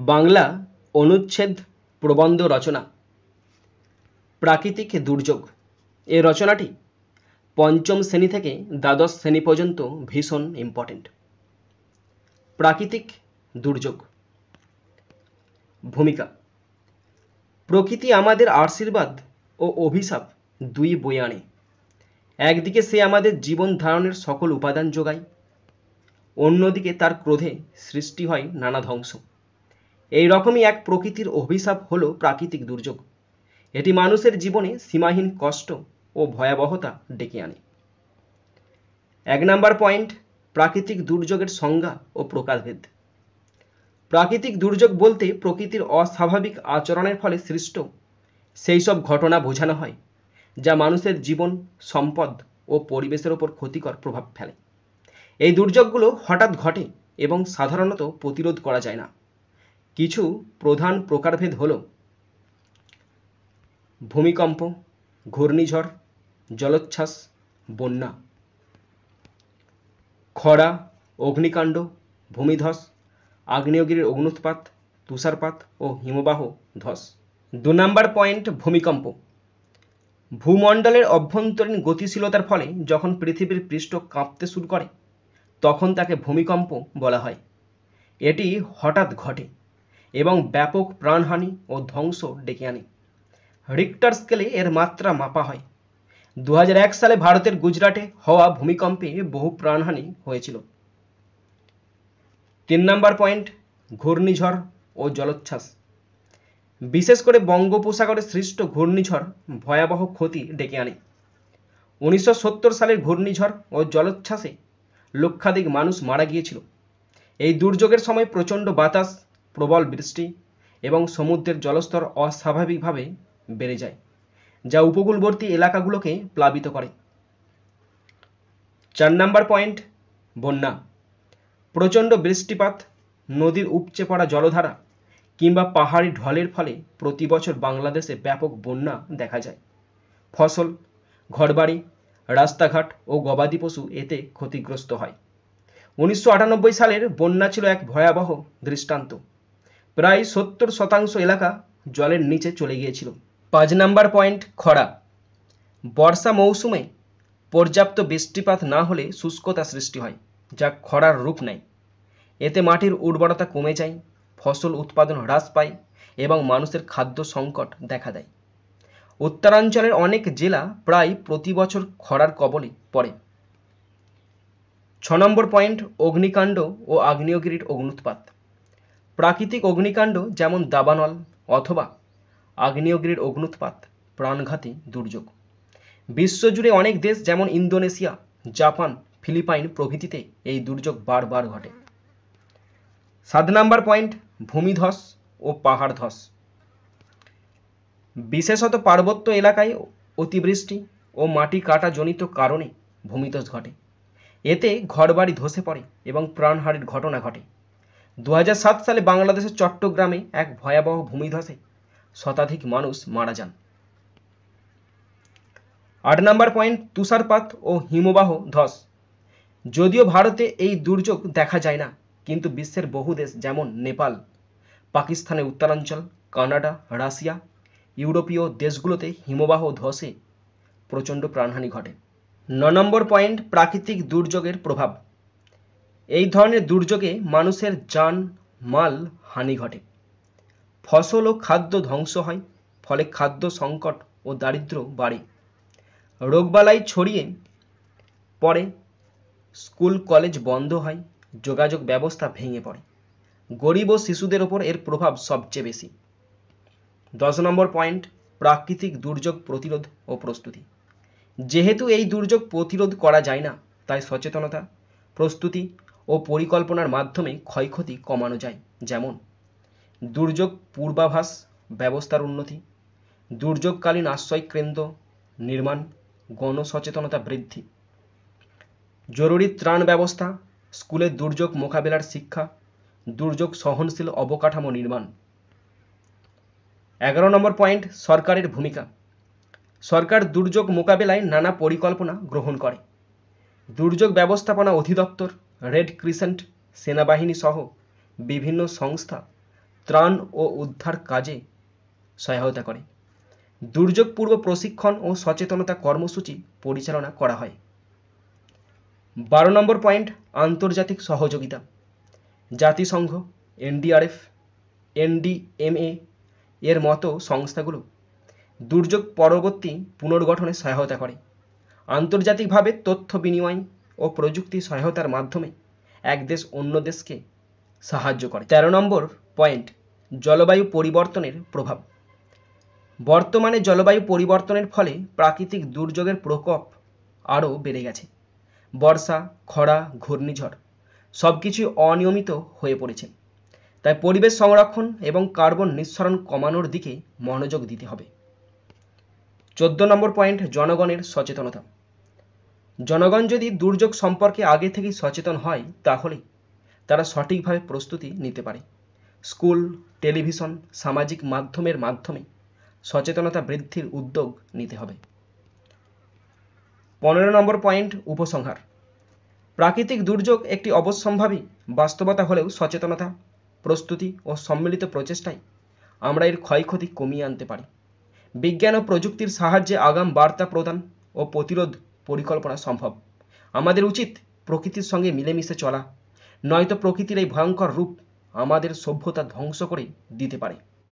বাংলা অনুচ্ছেদ প্রবন্ধ রচনা প্রাকৃতিক দুর্যোগ। এই রচনাটি পঞ্চম শ্রেণী থেকে দ্বাদশ শ্রেণী পর্যন্ত ভীষণ ইম্পর্টেন্ট। প্রাকৃতিক দুর্যোগ। ভূমিকা। প্রকৃতি আমাদের আশীর্বাদ ও অভিশাপ দুই বয়ে আনে। একদিকে সে আমাদের জীবন ধারণের সকল উপাদান যোগায়, অন্যদিকে তার ক্রোধে সৃষ্টি হয় নানা ধ্বংস। এই রকমই এক প্রকৃতির অভিশাপ হলো প্রাকৃতিক দুর্যোগ। এটি মানুষের জীবনে সীমাহীন কষ্ট ও ভয়াবহতা ডেকে আনে। 1 নম্বর পয়েন্ট, প্রাকৃতিক দুর্যোগের সংজ্ঞা ও প্রকারভেদ। প্রাকৃতিক দুর্যোগ বলতে প্রকৃতির অস্বাভাবিক আচরণের ফলে সৃষ্ট সেই সব ঘটনা বোঝানো হয় যা মানুষের জীবন, সম্পদ ও পরিবেশের ওপর ক্ষতিকর প্রভাব ফেলে। এই দুর্যোগগুলো হঠাৎ ঘটে এবং সাধারণত প্রতিরোধ করা যায় না। কিছু প্রধান প্রকারভেদ হল ভূমিকম্প, ঘূর্ণিঝড়, জলোচ্ছ্বাস, বন্যা, খরা, অগ্নিকাণ্ড, ভূমিধস, আগ্নেয়গিরির অগ্নুৎপাত, তুষারপাত ও হিমবাহ ধস। 2 নম্বর পয়েন্ট, ভূমিকম্প। ভূমণ্ডলের অভ্যন্তরীণ গতিশীলতার ফলে যখন পৃথিবীর পৃষ্ঠ কাঁপতে শুরু করে তখন তাকে ভূমিকম্প বলা হয়। এটি হঠাৎ ঘটে এবং ব্যাপক প্রাণহানি ও ধ্বংস ডেকে আনে। রিক্টার স্কেলে এর মাত্রা মাপা হয়। 2001 সালে ভারতের গুজরাটে হওয়া ভূমিকম্পে বহু প্রাণহানি হয়েছিল। 3 নম্বর পয়েন্ট, ঘূর্ণিঝড় ও জলোচ্ছ্বাস। বিশেষ করে বঙ্গোপসাগরে সৃষ্ট ঘূর্ণিঝড় ভয়াবহ ক্ষতি ডেকে আনে। 1970 সালের ঘূর্ণিঝড় ও জলোচ্ছ্বাসে লক্ষাধিক মানুষ মারা গিয়েছিল। এই দুর্যোগের সময় প্রচণ্ড বাতাস, প্রবল বৃষ্টি এবং সমুদ্রের জলস্তর অস্বাভাবিকভাবে বেড়ে যায়, যা উপকূলবর্তী এলাকাগুলোকে প্লাবিত করে। 4 নম্বর পয়েন্ট, বন্যা। প্রচণ্ড বৃষ্টিপাত, নদীর উপচে পড়া জলধারা কিংবা পাহাড়ি ঢলের ফলে প্রতি বছর বাংলাদেশে ব্যাপক বন্যা দেখা যায়। ফসল, ঘরবাড়ি, রাস্তাঘাট ও গবাদি পশু এতে ক্ষতিগ্রস্ত হয়। 1998 সালের বন্যা ছিল এক ভয়াবহ দৃষ্টান্ত। প্রায় 70% এলাকা জলের নিচে চলে গিয়েছিল। 5 নম্বর পয়েন্ট, খরা। বর্ষা মৌসুমে পর্যাপ্ত বৃষ্টিপাত না হলে শুষ্কতা সৃষ্টি হয়, যা খরার রূপ নেয়। এতে মাটির উর্বরতা কমে যায়, ফসল উৎপাদন হ্রাস পায় এবং মানুষের খাদ্য সংকট দেখা দেয়। উত্তরাঞ্চলের অনেক জেলা প্রায় প্রতি বছর খরার কবলে পড়ে। 6 নম্বর পয়েন্ট, অগ্নিকাণ্ড ও আগ্নেয়গিরির অগ্নুৎপাত। প্রাকৃতিক অগ্নিকাণ্ড যেমন দাবানল অথবা আগ্নেয়গিরির অগ্নুৎপাত প্রাণঘাতী দুর্যোগ। বিশ্বজুড়ে অনেক দেশ যেমন ইন্দোনেশিয়া, জাপান, ফিলিপাইন প্রভৃতিতে এই দুর্যোগ বারবার ঘটে। 7 নম্বর পয়েন্ট, ভূমিধস ও পাহাড় ধস। বিশেষত পার্বত্য এলাকায় অতিবৃষ্টি ও মাটি কাটা জনিত কারণে ভূমিধস ঘটে। এতে ঘরবাড়ি ধসে পড়ে এবং প্রাণহানির ঘটনা ঘটে। 2007 সালে বাংলাদেশের চট্টগ্রামে এক ভয়াবহ ভূমিধসে শতাধিক মানুষ মারা যান। 8 নম্বর পয়েন্ট, তুষারপাত ও হিমবাহ ধস। যদিও ভারতে এই দুর্যোগ দেখা যায় না, কিন্তু বিশ্বের বহু দেশ যেমন নেপাল, পাকিস্তানের উত্তরাঞ্চল, কানাডা, রাশিয়া, ইউরোপীয় দেশগুলোতে হিমবাহ ধসে প্রচণ্ড প্রাণহানি ঘটে। 9 নম্বর পয়েন্ট, প্রাকৃতিক দুর্যোগের প্রভাব। এই ধরনের দুর্যোগে মানুষের জান মাল হানি ঘটে, ফসল ও খাদ্য ধ্বংস হয়, ফলে খাদ্য সংকট ও দারিদ্র্য বাড়ে, রোগবালাই ছড়িয়ে পড়ে, স্কুল কলেজ বন্ধ হয়, যোগাযোগ ব্যবস্থা ভেঙে পড়ে। গরিব ও শিশুদের ওপর এর প্রভাব সবচেয়ে বেশি। 10 নম্বর পয়েন্ট, প্রাকৃতিক দুর্যোগ প্রতিরোধ ও প্রস্তুতি। যেহেতু এই দুর্যোগ প্রতিরোধ করা যায় না, তাই সচেতনতা, প্রস্তুতি ও পরিকল্পনার মাধ্যমে ক্ষয়ক্ষতি কমানো যায়। যেমন দুর্যোগ পূর্বাভাস ব্যবস্থার উন্নতি, দুর্যোগকালীন আশ্রয় কেন্দ্র নির্মাণ, গণসচেতনতা বৃদ্ধি, জরুরি ত্রাণ ব্যবস্থা, স্কুলে দুর্যোগ মোকাবেলার শিক্ষা, দুর্যোগ সহনশীল অবকাঠামো নির্মাণ। 11 নম্বর পয়েন্ট, সরকারের ভূমিকা। সরকার দুর্যোগ মোকাবেলায় নানা পরিকল্পনা গ্রহণ করে। দুর্যোগ ব্যবস্থাপনা অধিদপ্তর, রেড ক্রিসেন্ট, সেনাবাহিনী সহ বিভিন্ন সংস্থা ত্রাণ ও উদ্ধার কাজে সহায়তা করে। দুর্যোগ পূর্ব প্রশিক্ষণ ও সচেতনতা কর্মসূচি পরিচালনা করা হয়। 12 নম্বর পয়েন্ট, আন্তর্জাতিক সহযোগিতা। জাতিসংঘ, এনডিআরএফ, এনডিএমএ এর মতো সংস্থাগুলো দুর্যোগ পরবর্তী পুনর্গঠনে সহায়তা করে। আন্তর্জাতিকভাবে তথ্য বিনিময় ও প্রযুক্তি সহায়তার মাধ্যমে এক দেশ অন্য দেশকে সাহায্য করে। 13 নম্বর পয়েন্ট, জলবায়ু পরিবর্তনের প্রভাব। বর্তমানে জলবায়ু পরিবর্তনের ফলে প্রাকৃতিক দুর্যোগের প্রকোপ আরও বেড়ে গেছে। বর্ষা, খরা, ঘূর্ণিঝড় সবকিছুই অনিয়মিত হয়ে পড়েছে। তাই পরিবেশ সংরক্ষণ এবং কার্বন নিঃসরণ কমানোর দিকে মনোযোগ দিতে হবে। 14 নম্বর পয়েন্ট, জনগণের সচেতনতা। জনগণ যদি দুর্যোগ সম্পর্কে আগে থেকেই সচেতন হয় তাহলে তারা সঠিকভাবে প্রস্তুতি নিতে পারে। স্কুল, টেলিভিশন, সামাজিক মাধ্যমের মাধ্যমে সচেতনতা বৃদ্ধির উদ্যোগ নিতে হবে। 15 নম্বর পয়েন্ট, উপসংহার। প্রাকৃতিক দুর্যোগ একটি অবশ্যম্ভাবী বাস্তবতা হলেও সচেতনতা, প্রস্তুতি ও সম্মিলিত প্রচেষ্টায় আমরা এর ক্ষয়ক্ষতি কমিয়ে আনতে পারি। বিজ্ঞান ও প্রযুক্তির সাহায্যে আগাম বার্তা প্রদান ও প্রতিরোধ পরিকল্পনা সম্ভব। আমাদের উচিত প্রকৃতির সঙ্গে মিলেমিশে চলা, নয়তো প্রকৃতির এই ভয়ঙ্কর রূপ আমাদের সভ্যতা ধ্বংস করে দিতে পারে।